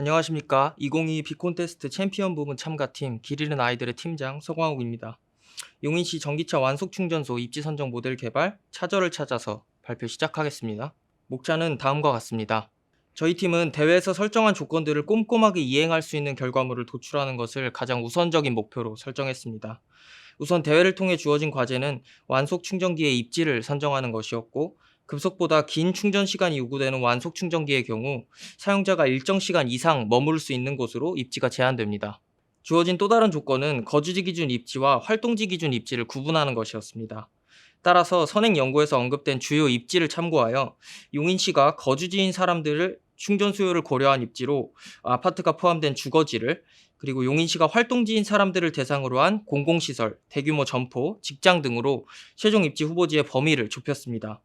안녕하십니까. 2022 비콘테스트 챔피언 부문 참가팀 길 잃은 아이들의 팀장 서광욱입니다. 용인시 전기차 완속 충전소 입지 선정 모델 개발 차저를 찾아서 발표 시작하겠습니다. 목차는 다음과 같습니다. 저희 팀은 대회에서 설정한 조건들을 꼼꼼하게 이행할 수 있는 결과물을 도출하는 것을 가장 우선적인 목표로 설정했습니다. 우선 대회를 통해 주어진 과제는 완속 충전기의 입지를 선정하는 것이었고, 급속보다 긴 충전 시간이 요구되는 완속 충전기의 경우 사용자가 일정 시간 이상 머무를 수 있는 곳으로 입지가 제한됩니다. 주어진 또 다른 조건은 거주지 기준 입지와 활동지 기준 입지를 구분하는 것이었습니다. 따라서 선행 연구에서 언급된 주요 입지를 참고하여 용인시가 거주지인 사람들을 충전 수요를 고려한 입지로 아파트가 포함된 주거지를, 그리고 용인시가 활동지인 사람들을 대상으로 한 공공시설, 대규모 점포, 직장 등으로 최종 입지 후보지의 범위를 좁혔습니다.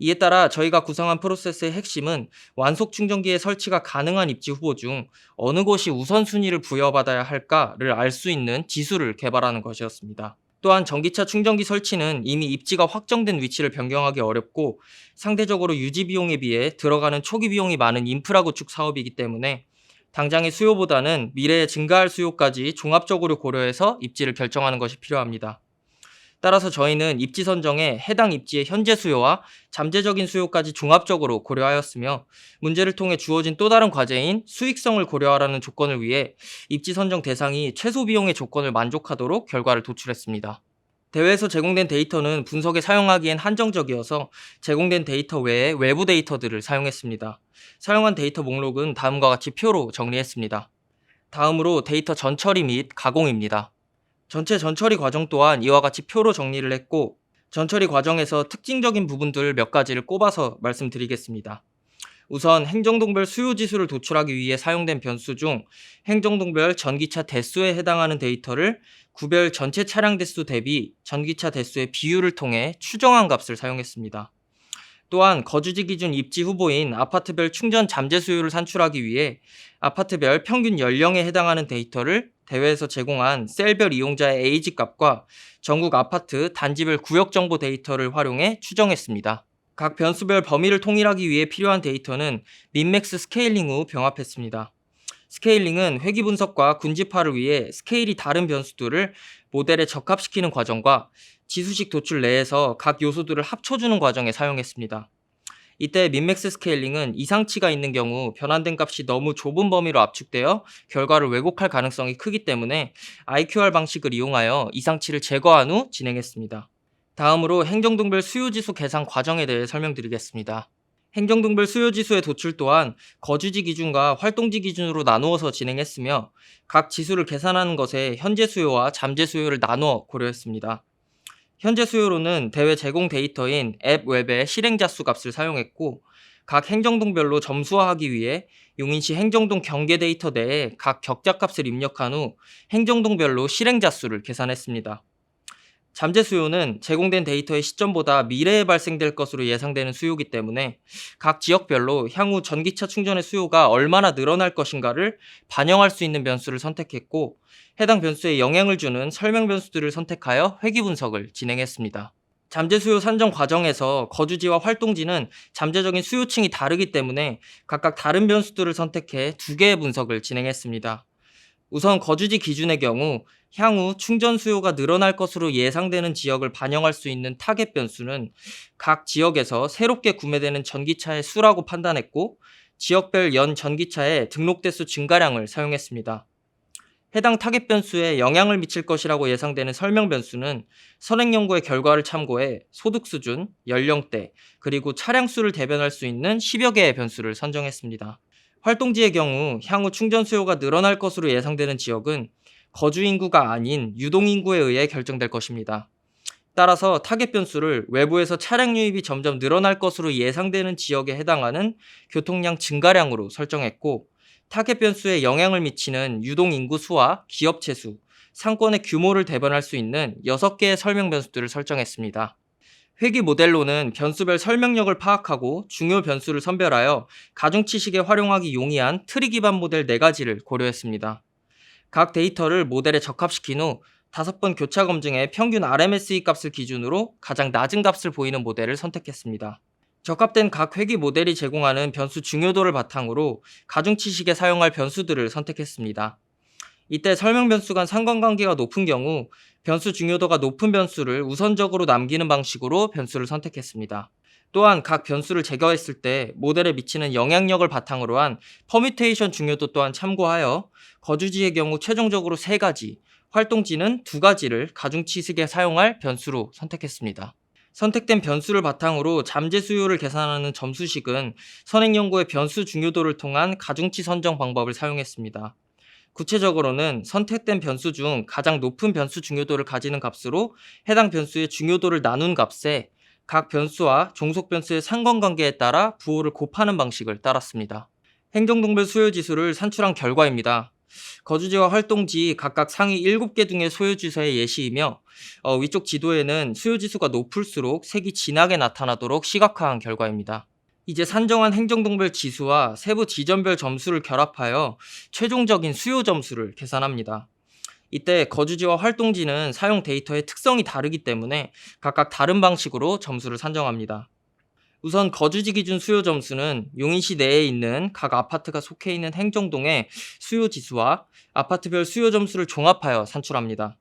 이에 따라 저희가 구성한 프로세스의 핵심은 완속 충전기의 설치가 가능한 입지 후보 중 어느 곳이 우선순위를 부여받아야 할까를 알 수 있는 지수를 개발하는 것이었습니다. 또한 전기차 충전기 설치는 이미 입지가 확정된 위치를 변경하기 어렵고 상대적으로 유지 비용에 비해 들어가는 초기 비용이 많은 인프라 구축 사업이기 때문에 당장의 수요보다는 미래에 증가할 수요까지 종합적으로 고려해서 입지를 결정하는 것이 필요합니다. 따라서 저희는 입지 선정에 해당 입지의 현재 수요와 잠재적인 수요까지 종합적으로 고려하였으며, 문제를 통해 주어진 또 다른 과제인 수익성을 고려하라는 조건을 위해 입지 선정 대상이 최소 비용의 조건을 만족하도록 결과를 도출했습니다. 대회에서 제공된 데이터는 분석에 사용하기엔 한정적이어서 제공된 데이터 외에 외부 데이터들을 사용했습니다. 사용한 데이터 목록은 다음과 같이 표로 정리했습니다. 다음으로 데이터 전처리 및 가공입니다. 전체 전처리 과정 또한 이와 같이 표로 정리를 했고, 전처리 과정에서 특징적인 부분들 몇 가지를 꼽아서 말씀드리겠습니다. 우선 행정동별 수요 지수를 도출하기 위해 사용된 변수 중 행정동별 전기차 대수에 해당하는 데이터를 구별 전체 차량 대수 대비 전기차 대수의 비율을 통해 추정한 값을 사용했습니다. 또한 거주지 기준 입지 후보인 아파트별 충전 잠재 수요를 산출하기 위해 아파트별 평균 연령에 해당하는 데이터를 대회에서 제공한 셀별 이용자의 에이지 값과 전국 아파트 단지별 구역 정보 데이터를 활용해 추정했습니다. 각 변수별 범위를 통일하기 위해 필요한 데이터는 민맥스 스케일링 후 병합했습니다. 스케일링은 회귀 분석과 군집화를 위해 스케일이 다른 변수들을 모델에 적합시키는 과정과 지수식 도출 내에서 각 요소들을 합쳐주는 과정에 사용했습니다. 이때 민맥스 스케일링은 이상치가 있는 경우 변환된 값이 너무 좁은 범위로 압축되어 결과를 왜곡할 가능성이 크기 때문에 IQR 방식을 이용하여 이상치를 제거한 후 진행했습니다. 다음으로 행정동별 수요지수 계산 과정에 대해 설명드리겠습니다. 행정동별 수요지수의 도출 또한 거주지 기준과 활동지 기준으로 나누어서 진행했으며, 각 지수를 계산하는 것에 현재 수요와 잠재 수요를 나누어 고려했습니다. 현재 수요로는 대회 제공 데이터인 앱 웹의 실행자 수 값을 사용했고, 각 행정동별로 점수화하기 위해 용인시 행정동 경계 데이터 내에 각 격자값을 입력한 후 행정동별로 실행자 수를 계산했습니다. 잠재 수요는 제공된 데이터의 시점보다 미래에 발생될 것으로 예상되는 수요이기 때문에 각 지역별로 향후 전기차 충전의 수요가 얼마나 늘어날 것인가를 반영할 수 있는 변수를 선택했고, 해당 변수에 영향을 주는 설명 변수들을 선택하여 회귀 분석을 진행했습니다. 잠재 수요 산정 과정에서 거주지와 활동지는 잠재적인 수요층이 다르기 때문에 각각 다른 변수들을 선택해 두 개의 분석을 진행했습니다. 우선 거주지 기준의 경우 향후 충전 수요가 늘어날 것으로 예상되는 지역을 반영할 수 있는 타겟 변수는 각 지역에서 새롭게 구매되는 전기차의 수라고 판단했고, 지역별 연 전기차의 등록 대수 증가량을 사용했습니다. 해당 타겟 변수에 영향을 미칠 것이라고 예상되는 설명 변수는 선행 연구의 결과를 참고해 소득 수준, 연령대, 그리고 차량 수를 대변할 수 있는 10여 개의 변수를 선정했습니다. 활동지의 경우 향후 충전 수요가 늘어날 것으로 예상되는 지역은 거주 인구가 아닌 유동 인구에 의해 결정될 것입니다. 따라서 타겟 변수를 외부에서 차량 유입이 점점 늘어날 것으로 예상되는 지역에 해당하는 교통량 증가량으로 설정했고, 타겟 변수에 영향을 미치는 유동 인구 수와 기업체 수, 상권의 규모를 대변할 수 있는 6개의 설명 변수들을 설정했습니다. 회귀 모델로는 변수별 설명력을 파악하고 중요 변수를 선별하여 가중치식에 활용하기 용이한 트리 기반 모델 4가지를 고려했습니다. 각 데이터를 모델에 적합시킨 후 5번 교차 검증의 평균 RMSE 값을 기준으로 가장 낮은 값을 보이는 모델을 선택했습니다. 적합된 각 회기 모델이 제공하는 변수 중요도를 바탕으로 가중치식에 사용할 변수들을 선택했습니다. 이때 설명 변수 간 상관관계가 높은 경우 변수 중요도가 높은 변수를 우선적으로 남기는 방식으로 변수를 선택했습니다. 또한 각 변수를 제거했을 때 모델에 미치는 영향력을 바탕으로 한 퍼뮤테이션 중요도 또한 참고하여 거주지의 경우 최종적으로 3가지, 활동지는 2가지를 가중치식에 사용할 변수로 선택했습니다. 선택된 변수를 바탕으로 잠재 수요를 계산하는 점수식은 선행연구의 변수 중요도를 통한 가중치 선정 방법을 사용했습니다. 구체적으로는 선택된 변수 중 가장 높은 변수 중요도를 가지는 값으로 해당 변수의 중요도를 나눈 값에 각 변수와 종속 변수의 상관관계에 따라 부호를 곱하는 방식을 따랐습니다. 행정동별 수요지수를 산출한 결과입니다. 거주지와 활동지 각각 상위 7개 등의 수요지수의 예시이며 위쪽 지도에는 수요지수가 높을수록 색이 진하게 나타나도록 시각화한 결과입니다. 이제 산정한 행정동별 지수와 세부 지점별 점수를 결합하여 최종적인 수요 점수를 계산합니다. 이때 거주지와 활동지는 사용 데이터의 특성이 다르기 때문에 각각 다른 방식으로 점수를 산정합니다. 우선 거주지 기준 수요 점수는 용인시 내에 있는 각 아파트가 속해 있는 행정동의 수요 지수와 아파트별 수요 점수를 종합하여 산출합니다.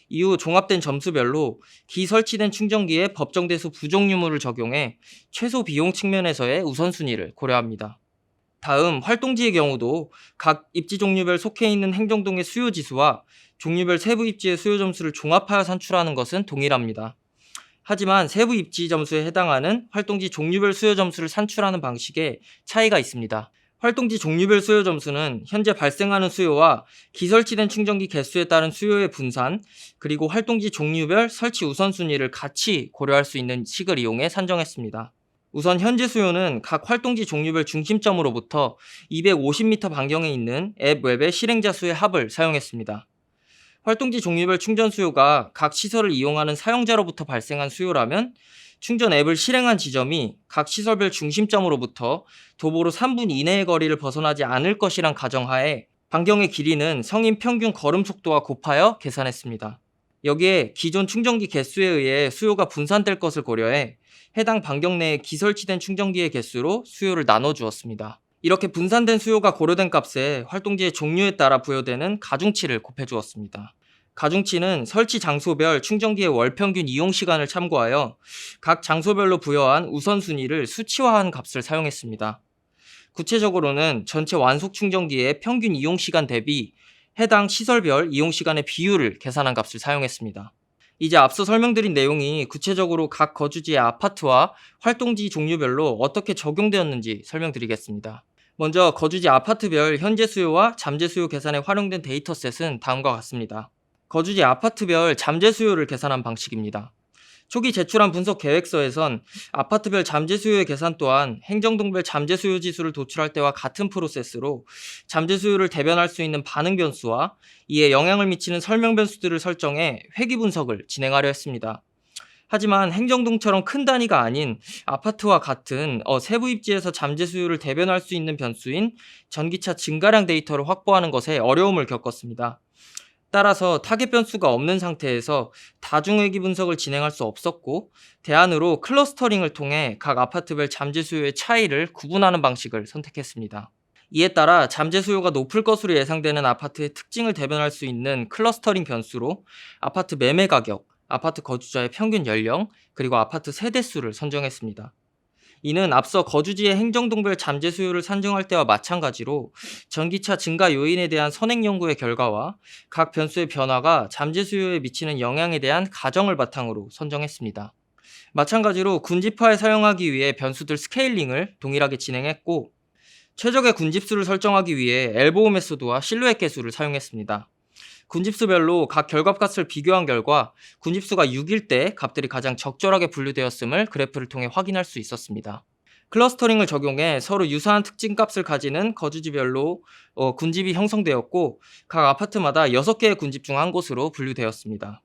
이후 종합된 점수별로 기설치된 충전기에 법정대수 부족 유무를 적용해 최소 비용 측면에서의 우선순위를 고려합니다. 다음 활동지의 경우도 각 입지 종류별 속해 있는 행정동의 수요 지수와 종류별 세부 입지의 수요 점수를 종합하여 산출하는 것은 동일합니다. 하지만 세부 입지 점수에 해당하는 활동지 종류별 수요 점수를 산출하는 방식에 차이가 있습니다. 활동지 종류별 수요 점수는 현재 발생하는 수요와 기설치된 충전기 개수에 따른 수요의 분산, 그리고 활동지 종류별 설치 우선순위를 같이 고려할 수 있는 식을 이용해 산정했습니다. 우선 현재 수요는 각 활동지 종류별 중심점으로부터 250m 반경에 있는 앱 웹의 실행자 수의 합을 사용했습니다. 활동지 종류별 충전 수요가 각 시설을 이용하는 사용자로부터 발생한 수요라면 충전 앱을 실행한 지점이 각 시설별 중심점으로부터 도보로 3분 이내의 거리를 벗어나지 않을 것이란 가정하에 반경의 길이는 성인 평균 걸음 속도와 곱하여 계산했습니다. 여기에 기존 충전기 개수에 의해 수요가 분산될 것을 고려해 해당 반경 내에 기설치된 충전기의 개수로 수요를 나눠주었습니다. 이렇게 분산된 수요가 고려된 값에 활동지의 종류에 따라 부여되는 가중치를 곱해주었습니다. 가중치는 설치 장소별 충전기의 월평균 이용시간을 참고하여 각 장소별로 부여한 우선순위를 수치화한 값을 사용했습니다. 구체적으로는 전체 완속 충전기의 평균 이용시간 대비 해당 시설별 이용시간의 비율을 계산한 값을 사용했습니다. 이제 앞서 설명드린 내용이 구체적으로 각 거주지의 아파트와 활동지 종류별로 어떻게 적용되었는지 설명드리겠습니다. 먼저 거주지 아파트별 현재 수요와 잠재 수요 계산에 활용된 데이터셋은 다음과 같습니다. 거주지 아파트별 잠재 수요를 계산한 방식입니다. 초기 제출한 분석 계획서에선 아파트별 잠재 수요의 계산 또한 행정동별 잠재 수요 지수를 도출할 때와 같은 프로세스로 잠재 수요를 대변할 수 있는 반응 변수와 이에 영향을 미치는 설명 변수들을 설정해 회귀 분석을 진행하려 했습니다. 하지만 행정동처럼 큰 단위가 아닌 아파트와 같은 세부 입지에서 잠재 수요를 대변할 수 있는 변수인 전기차 증가량 데이터를 확보하는 것에 어려움을 겪었습니다. 따라서 타겟 변수가 없는 상태에서 다중회귀 분석을 진행할 수 없었고 대안으로 클러스터링을 통해 각 아파트별 잠재 수요의 차이를 구분하는 방식을 선택했습니다. 이에 따라 잠재 수요가 높을 것으로 예상되는 아파트의 특징을 대변할 수 있는 클러스터링 변수로 아파트 매매 가격, 아파트 거주자의 평균 연령, 그리고 아파트 세대수를 선정했습니다. 이는 앞서 거주지의 행정동별 잠재 수요를 산정할 때와 마찬가지로 전기차 증가 요인에 대한 선행 연구의 결과와 각 변수의 변화가 잠재 수요에 미치는 영향에 대한 가정을 바탕으로 선정했습니다. 마찬가지로 군집화에 사용하기 위해 변수들 스케일링을 동일하게 진행했고 최적의 군집수를 설정하기 위해 엘보우 메소드와 실루엣 계수를 사용했습니다. 군집수별로 각 결과값을 비교한 결과 군집수가 6일 때 값들이 가장 적절하게 분류되었음을 그래프를 통해 확인할 수 있었습니다. 클러스터링을 적용해 서로 유사한 특징값을 가지는 거주지별로 군집이 형성되었고 각 아파트마다 6개의 군집 중 한 곳으로 분류되었습니다.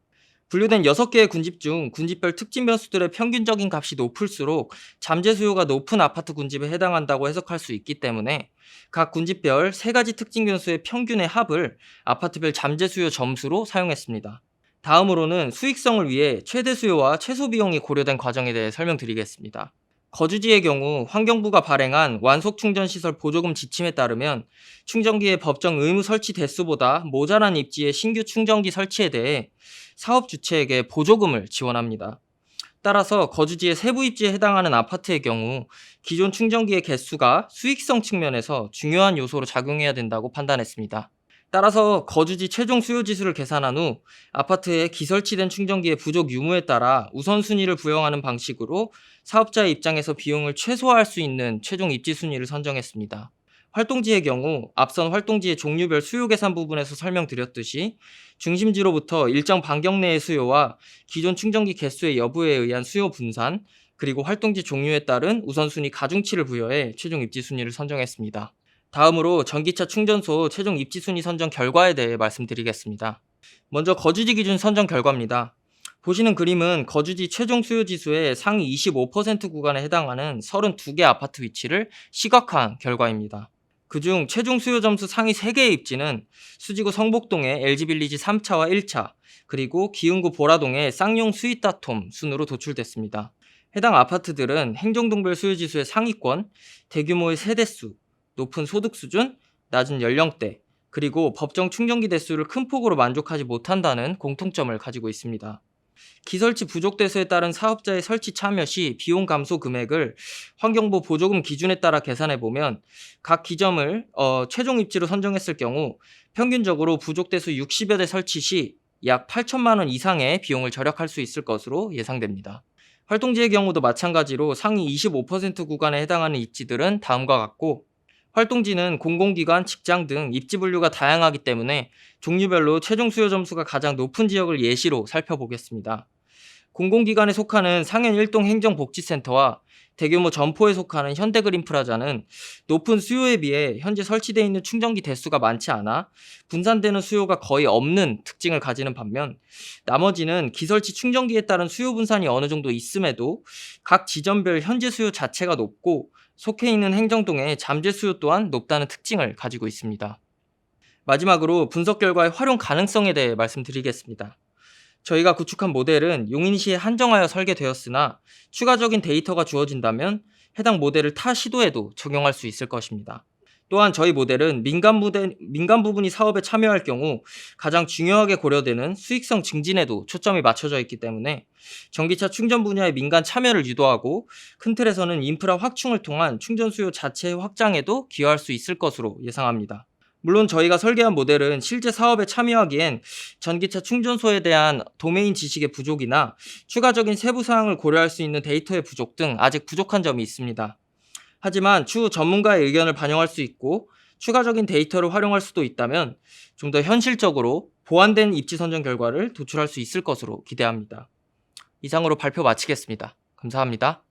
분류된 6개의 군집 중 군집별 특징 변수들의 평균적인 값이 높을수록 잠재 수요가 높은 아파트 군집에 해당한다고 해석할 수 있기 때문에 각 군집별 3가지 특징 변수의 평균의 합을 아파트별 잠재 수요 점수로 사용했습니다. 다음으로는 수익성을 위해 최대 수요와 최소 비용이 고려된 과정에 대해 설명드리겠습니다. 거주지의 경우 환경부가 발행한 완속충전시설 보조금 지침에 따르면 충전기의 법정 의무 설치 대수보다 모자란 입지의 신규 충전기 설치에 대해 사업 주체에게 보조금을 지원합니다. 따라서 거주지의 세부 입지에 해당하는 아파트의 경우 기존 충전기의 개수가 수익성 측면에서 중요한 요소로 작용해야 된다고 판단했습니다. 따라서 거주지 최종 수요 지수를 계산한 후 아파트에 기설치된 충전기의 부족 유무에 따라 우선순위를 부여하는 방식으로 사업자의 입장에서 비용을 최소화할 수 있는 최종 입지 순위를 선정했습니다. 활동지의 경우 앞선 활동지의 종류별 수요 계산 부분에서 설명드렸듯이 중심지로부터 일정 반경 내의 수요와 기존 충전기 개수의 여부에 의한 수요 분산, 그리고 활동지 종류에 따른 우선순위 가중치를 부여해 최종 입지 순위를 선정했습니다. 다음으로 전기차 충전소 최종 입지 순위 선정 결과에 대해 말씀드리겠습니다. 먼저 거주지 기준 선정 결과입니다. 보시는 그림은 거주지 최종 수요 지수의 상위 25% 구간에 해당하는 32개 아파트 위치를 시각화한 결과입니다. 그중 최종 수요 점수 상위 3개의 입지는 수지구 성복동의 LG빌리지 3차와 1차, 그리고 기흥구 보라동의 쌍용 스윗다톰 순으로 도출됐습니다. 해당 아파트들은 행정동별 수요지수의 상위권, 대규모의 세대수, 높은 소득 수준, 낮은 연령대, 그리고 법정 충전기 대수를 큰 폭으로 만족하지 못한다는 공통점을 가지고 있습니다. 기설치 부족 대수에 따른 사업자의 설치 참여 시 비용 감소 금액을 환경부 보조금 기준에 따라 계산해 보면 각 기점을 최종 입지로 선정했을 경우 평균적으로 부족 대수 60여 대 설치 시 약 8천만 원 이상의 비용을 절약할 수 있을 것으로 예상됩니다. 활동지의 경우도 마찬가지로 상위 25% 구간에 해당하는 입지들은 다음과 같고, 활동지는 공공기관, 직장 등 입지 분류가 다양하기 때문에 종류별로 최종 수요 점수가 가장 높은 지역을 예시로 살펴보겠습니다. 공공기관에 속하는 상현 일동 행정복지센터와 대규모 점포에 속하는 현대그린프라자는 높은 수요에 비해 현재 설치되어 있는 충전기 대수가 많지 않아 분산되는 수요가 거의 없는 특징을 가지는 반면, 나머지는 기설치 충전기에 따른 수요 분산이 어느 정도 있음에도 각 지점별 현재 수요 자체가 높고 속해 있는 행정동의 잠재 수요 또한 높다는 특징을 가지고 있습니다. 마지막으로 분석 결과의 활용 가능성에 대해 말씀드리겠습니다. 저희가 구축한 모델은 용인시에 한정하여 설계되었으나 추가적인 데이터가 주어진다면 해당 모델을 타 시도에도 적용할 수 있을 것입니다. 또한 저희 모델은 민간 부분이 사업에 참여할 경우 가장 중요하게 고려되는 수익성 증진에도 초점이 맞춰져 있기 때문에 전기차 충전 분야의 민간 참여를 유도하고 큰 틀에서는 인프라 확충을 통한 충전 수요 자체의 확장에도 기여할 수 있을 것으로 예상합니다. 물론 저희가 설계한 모델은 실제 사업에 참여하기엔 전기차 충전소에 대한 도메인 지식의 부족이나 추가적인 세부 사항을 고려할 수 있는 데이터의 부족 등 아직 부족한 점이 있습니다. 하지만 추후 전문가의 의견을 반영할 수 있고 추가적인 데이터를 활용할 수도 있다면 좀 더 현실적으로 보완된 입지 선정 결과를 도출할 수 있을 것으로 기대합니다. 이상으로 발표 마치겠습니다. 감사합니다.